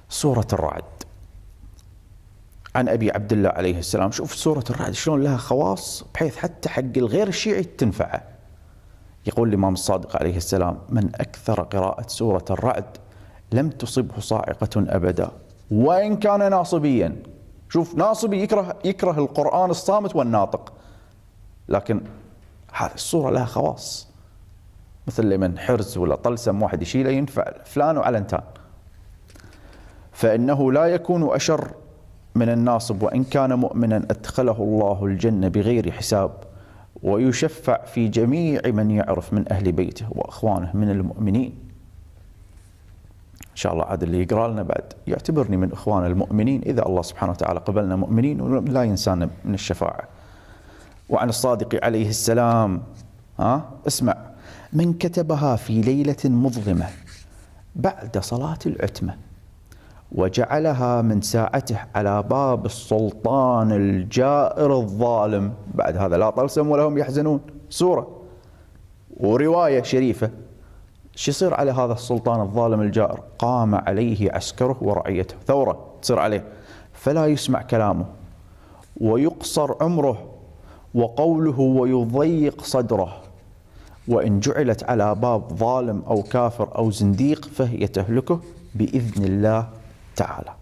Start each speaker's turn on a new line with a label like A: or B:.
A: سورة الرعد عن أبي عبد الله عليه السلام. شوف سورة الرعد شلون لها خواص بحيث حتى حق الغير الشيعي تنفعه. يقول الإمام الصادق عليه السلام: من أكثر قراءة سورة الرعد لم تصبه صاعقة أبدا وإن كان ناصبيا. شوف، ناصبي يكره القرآن الصامت والناطق، لكن هذه السورة لها خواص، مثل لمن حرز ولا طلسم واحد يشيله ينفع فلان وعلنتان. فإنه لا يكون أشر من الناصب وإن كان مؤمنا أدخله الله الجنة بغير حساب، ويشفع في جميع من يعرف من أهل بيته وأخوانه من المؤمنين. إن شاء الله عاد اللي يقرأ لنا بعد يعتبرني من إخوان المؤمنين إذا الله سبحانه وتعالى قبلنا مؤمنين ولا ينسانا من الشفاعة. وعن الصادق عليه السلام اسمع: من كتبها في ليلة مظلمة بعد صلاة العتمة وجعلها من ساعته على باب السلطان الجائر الظالم، بعد هذا لا طلسم ولا هم يحزنون، سورة ورواية شريفة، شو يصير على هذا السلطان الظالم الجائر؟ قام عليه عسكره ورعيته، ثورة تصير عليه، فلا يسمع كلامه ويقصر عمره وقوله ويضيق صدره، وإن جعلت على باب ظالم أو كافر أو زنديق فهي تهلكه بإذن الله تعالى.